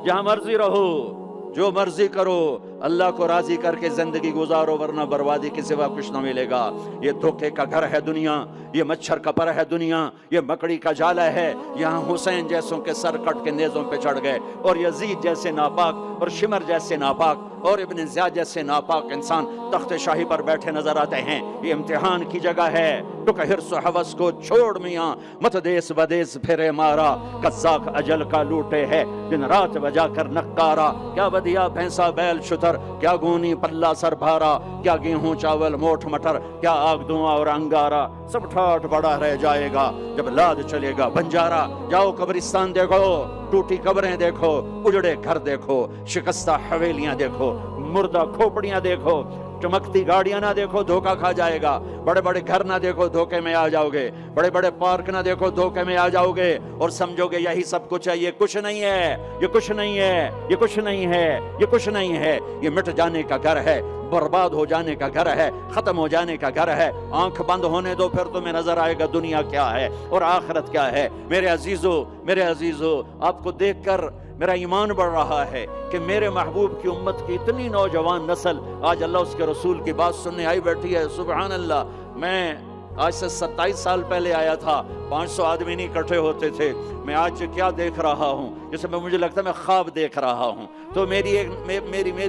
جہاں مرضی رہو، جو مرضی کرو، اللہ کو راضی کر کے زندگی گزارو، ورنہ بربادی کے سوا کچھ نہ ملے گا۔ یہ دھوکے کا گھر ہے دنیا، یہ مچھر کا پر ہے دنیا، یہ مکڑی کا جالا ہے۔ یہاں حسین جیسوں کے سر کٹ کے نیزوں پہ چڑھ گئے، اور یزید جیسے ناپاک، اور شمر جیسے ناپاک، اور ابن زیاد جیسے ناپاک انسان تخت شاہی پر بیٹھے نظر آتے ہیں۔ یہ امتحان کی جگہ ہے۔ ٹک حرص و حوث کو چھوڑ میاں، مت دیس بدیس پھرے مارا، قزاق اجل کا لوٹے ہے دن رات بجا کر نکارا۔ کیا بدیا بھینسا بیل شتر، کیا گونی پلہ سر بھارا، کیا گیہوں چاول موٹھ مٹر، کیا آگ دھواں اور انگارا، سب ٹھاٹ بڑا رہ جائے گا جب لاد چلے گا بنجارا۔ جاؤ قبرستان دیکھو، ٹوٹی قبریں دیکھو، اجڑے گھر دیکھو، شکستہ حویلیاں دیکھو، مردہ کھوپڑیاں دیکھو، چمکتی گاڑیاں نہ دیکھو، دھوکہ کھا جائے گا۔ بڑے بڑے گھر نہ دیکھو، دھوکے میں آ جاؤ گے۔ بڑے بڑے پارک نہ دیکھو، دھوکے میں آ جاؤ گے، اور سمجھو گے یہی سب کچھ ہے۔ یہ کچھ نہیں ہے، یہ کچھ نہیں ہے، یہ کچھ نہیں ہے، یہ کچھ نہیں ہے۔ یہ مٹ جانے کا گھر ہے، برباد ہو جانے کا گھر ہے، ختم ہو جانے کا گھر ہے۔ آنکھ بند ہونے دو، پھر تمہیں نظر آئے گا دنیا کیا ہے اور آخرت کیا ہے۔ میرے عزیزو، میرے عزیزو، آپ کو دیکھ کر میرا ایمان بڑھ رہا ہے کہ میرے محبوب کی امت کی اتنی نوجوان نسل آج اللہ اس کے رسول کی بات سننے آئی بیٹھی ہے۔ سبحان اللہ۔ میں آج سے 27 سال پہلے آیا تھا، 500 آدمی نہیں اکٹھے ہوتے تھے۔ میں آج کیا دیکھ رہا ہوں، جیسے مجھے لگتا ہے میں خواب دیکھ رہا ہوں۔ تو میری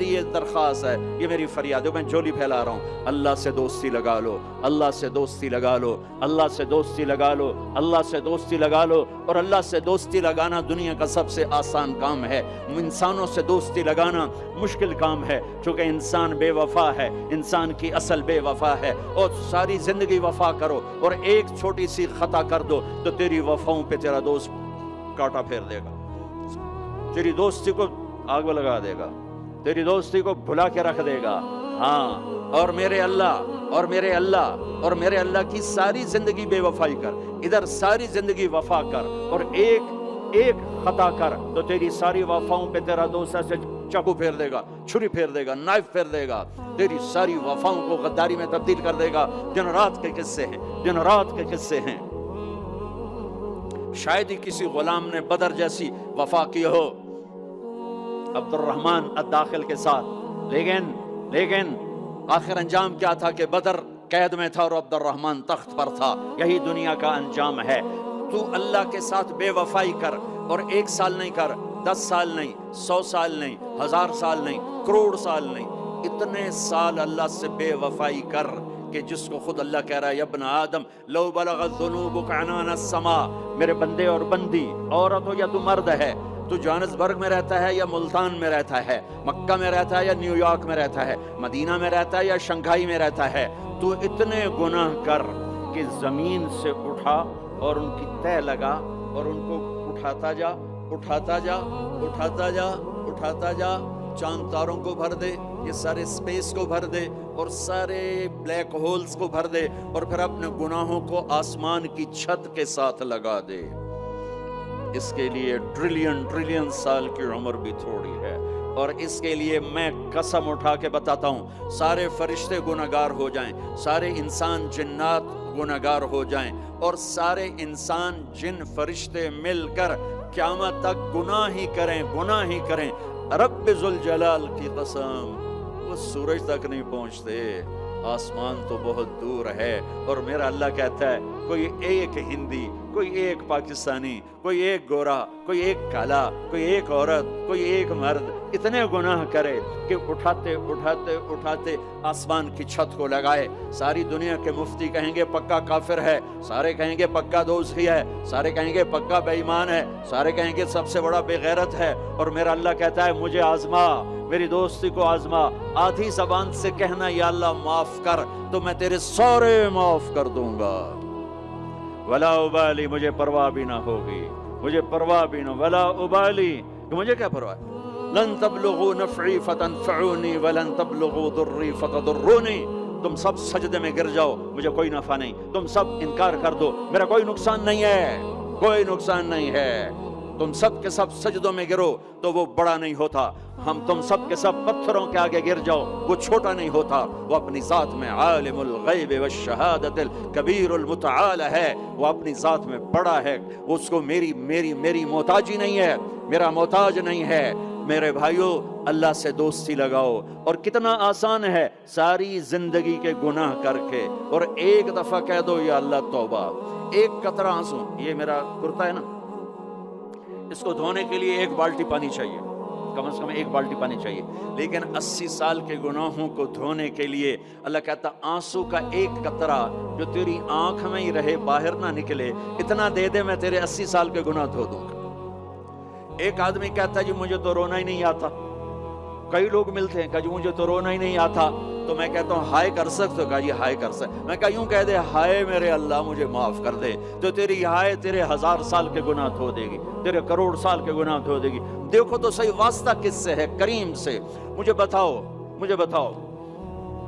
یہ درخواست ہے، یہ میری فریاد ہے، میں جھولی پھیلا رہا ہوں۔ اللہ سے دوستی لگا لو، اللہ سے دوستی لگا لو، اللہ سے دوستی لگا لو، اللہ سے دوستی لگا لو۔ اور اللہ سے دوستی لگانا دنیا کا سب سے آسان کام ہے۔ انسانوں سے دوستی لگانا مشکل کام ہے، چونکہ انسان بے وفا ہے، انسان کی اصل بے وفا ہے۔ اور ساری زندگی وفا کرو اور ایک چھوٹی سی خطا کر دو تو تیری وفاؤں پہ تیرا دوست کاٹا پھیر دے گا، تیری دوستی کو آگ میں لگا دے گا، تیری دوستی کو بھلا کے رکھ دے گا۔ ہاں، اور میرے اللہ کی ساری زندگی بے وفائی کر، ادھر ساری زندگی وفا کر، اور ایک خطا کر تو تیری ساری وفاؤں پہ تیرا دوست ایسے چاقو پھیر دے گا، چھری پھیر دے گا، نائف پھیر دے گا، تیری ساری وفاؤں کو غداری میں تبدیل کر دے گا۔ دن رات کے قصے ہیں، دن رات کے قصے ہیں۔ شاید ہی کسی غلام نے بدر جیسی وفا کی ہو عبد الرحمن الداخل کے ساتھ، لیکن آخر انجام کیا تھا کہ بدر قید میں تھا اور عبد الرحمن تخت پر تھا۔ یہی دنیا کا انجام ہے۔ تو اللہ کے ساتھ بے وفائی کر، اور 1 سال نہیں کر، 10 سال نہیں، 100 سال نہیں، 1000 سال نہیں، کروڑ سال نہیں، اتنے سال اللہ سے بے وفائی کر کہ جس کو خود اللہ کہہ رہا ہے، یا ابن آدم لو بلغت ذنوبک عنان السماء، میرے بندے اور بندی، عورت ہو یا تو مرد ہے، تو جوہانسبرگ میں رہتا ہے یا ملتان میں رہتا ہے، مکہ میں رہتا ہے یا نیو یارک میں رہتا ہے، مدینہ میں رہتا ہے یا شنگھائی میں رہتا ہے، تو اتنے گناہ کر کہ زمین سے اٹھا اور ان کی تہ لگا اور ان کو اٹھاتا جا، اٹھاتا جا، اٹھاتا جا، اٹھاتا جا، چاند تاروں کو بھر دے، یہ سارے سپیس کو بھر دے، اور سارے بلیک ہولز کو بھر دے، اور پھر اپنے گناہوں کو آسمان کی چھت کے ساتھ لگا دے۔ اس کے لیے ٹریلین سال کی عمر بھی تھوڑی ہے، اور اس کے لیے میں قسم اٹھا کے بتاتا ہوں، سارے فرشتے گناہگار ہو جائیں، سارے انسان جنات گناہگار ہو جائیں، اور سارے انسان جن فرشتے مل کر قیامت تک گناہ ہی کریں، رب ذوالجلال کی قسم وہ سورج تک نہیں پہنچتے، آسمان تو بہت دور ہے۔ اور میرا اللہ کہتا ہے، کوئی ایک ہندی، کوئی ایک پاکستانی، کوئی ایک گورا، کوئی ایک کالا، کوئی ایک عورت، کوئی ایک مرد اتنے گناہ کرے کہ اٹھاتے آسمان کی چھت کو لگائے، ساری دنیا کے مفتی کہیں گے پکا کافر ہے، سارے کہیں گے پکا دوزخی ہے، سارے کہیں گے پکا بے ایمان ہے، سارے کہیں گے سب سے بڑا بے غیرت ہے۔ اور میرا اللہ کہتا ہے، مجھے آزما، میری دوستی کو آزما، آدھی زبان سے کہنا یا اللہ معاف کر، تو میں تیرے سارے معاف کر دوں گا۔ ولا ابالی، مجھے پرواہ بھی نہ ہوگی، مجھے پرواہ بھی نہ، ولا ابالی، کہ مجھے کیا پرواہ ہے۔ لن تبلغوا نفعی فتنفعونی ولن تبلغوا ضری فتضرونی، تم سب سجدے میں گر جاؤ، مجھے کوئی نفع نہیں، تم سب انکار کر دو، میرا کوئی نقصان نہیں ہے، کوئی نقصان نہیں ہے۔ تم سب کے سب سجدوں میں گرو تو وہ بڑا نہیں ہوتا، ہم تم سب کے سب پتھروں کے آگے گر جاؤ وہ چھوٹا نہیں ہوتا، وہ اپنی ذات میں عالم الغیب والشہادت الکبیر المتعال ہے، وہ اپنی ذات میں بڑا ہے، اس کو میری محتاجی نہیں ہے، میرا محتاج نہیں ہے۔ میرے بھائیوں اللہ سے دوستی لگاؤ، اور کتنا آسان ہے، ساری زندگی کے گناہ کر کے اور ایک دفعہ کہہ دو یا اللہ توبہ، ایک قطرہ آنسو، یہ میرا کرتا ہے نا، اس کو دھونے کے لیے ایک بالٹی پانی چاہیے، کم از کم ایک بالٹی پانی چاہیے، لیکن 80 سال کے گناہوں کو دھونے کے لیے اللہ کہتا آنسو کا ایک قطرہ جو تیری آنکھ میں ہی رہے باہر نہ نکلے، اتنا دے دے میں تیرے 80 سال کے گناہ دھو دوں گا۔ ایک آدمی کہتا ہے جی مجھے تو رونا ہی نہیں آتا، کئی لوگ ملتے ہیں کہ جی مجھے تو رونا ہی نہیں آتا، تو میں کہتا ہوں ہائے کر سکتے ہو؟ کہا جی ہائے کر سکتے، میں کہا یوں کہہ دے ہائے میرے اللہ مجھے معاف کر دے، تو تیری ہائے تیرے 1000 سال کے گناہ دھو دے گی، تیرے کروڑ سال کے گناہ دھو دے گی۔ دیکھو تو صحیح واسطہ کس سے ہے؟ کریم سے۔ مجھے بتاؤ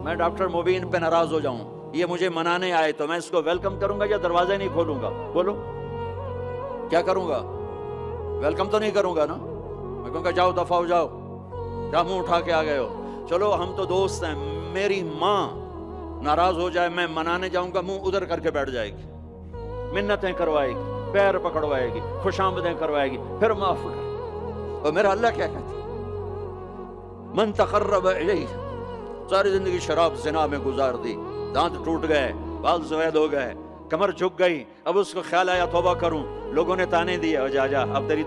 میں ڈاکٹر مبین پہ ناراض ہو جاؤں، یہ مجھے منانے آئے تو میں اس کو ویلکم کروں گا یا دروازے نہیں کھولوں گا؟ بولو کیا کروں گا؟ ویلکم تو نہیں کروں گا نا، میں کہوں گا جاؤ دفعہ ہو جاؤ، کیا منہ اٹھا کے آ گئے ہو؟ چلو ہم تو دوست ہیں، میری ماں ناراض ہو جائے میں منانے جاؤں گا، منہ ادھر کر کے بیٹھ جائے گی، منتیں کروائے گی، پیر پکڑوائے گی، خوش آمدیں کروائے گی، پھر معاف کر۔ اور میرا اللہ کیا کہتا ہے؟ من تقرب الیہ، ساری زندگی شراب زنا میں گزار دی، دانت ٹوٹ گئے، بال سفید ہو گئے، کمر جھک گئی، اب اس کو خیال آیا توبہ کروں، لوگوں نے تانے دیے جا اب تیری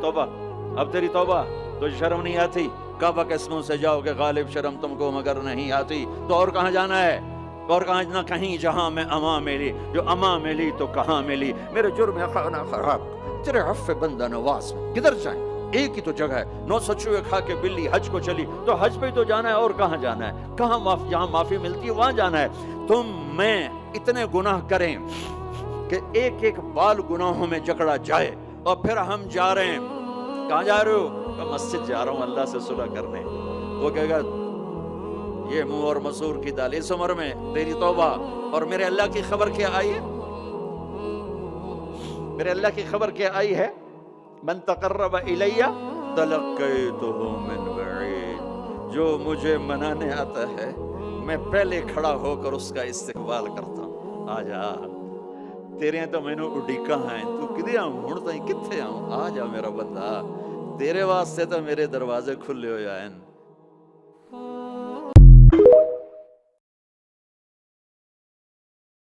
توبہ، تو شرم نہیں آتی؟ کعبہ کے اسموں سے جاؤ کہ غالب شرم تم کو مگر نہیں آتی، تو اور کہاں جانا ہے؟ اور کہاں نہ کہیں جہاں میں اما ملی، جو اما ملی تو کہاں ملی، میرے جرم خانہ خراب تیرے عفو بندہ نواز میں کدھر جائیں؟ ایک ہی تو جگہ ہے، 9 سچوے کھا کے بلی حج کو چلی، تو حج پہ تو جانا ہے، اور کہاں جانا ہے؟ کہاں جہاں معافی ملتی ہے وہاں جانا ہے۔ تم میں اتنے گناہ کریں کہ ایک ایک بال گناہوں میں جکڑا جائے، اور پھر ہم جا رہے ہیں، کہاں جا رہے ہو؟ کہ مسجد جا رہا ہوں اللہ سے صلح کرنے۔ وہ کہے گا یہ منہ اور مسور کی دال، اس عمر میں تیری توبہ، اور میرے اللہ کی خبر کیا آئی ہے؟ میرے اللہ کی خبر کیا آئی ہے؟ من تقرب الیہ تلقیتہ من بعید، جو مجھے منانے آتا ہے میں پہلے کھڑا ہو کر اس کا استقبال کرتا ہوں۔ آ جا تیرے تو مینوں اڈیکاں ہیں، تو کدے آؤں ہن تائیں کتھے آؤں؟ آ جا میرا بندہ، تیرے واسطے تو میرے دروازے کھلے ہوئے ہیں۔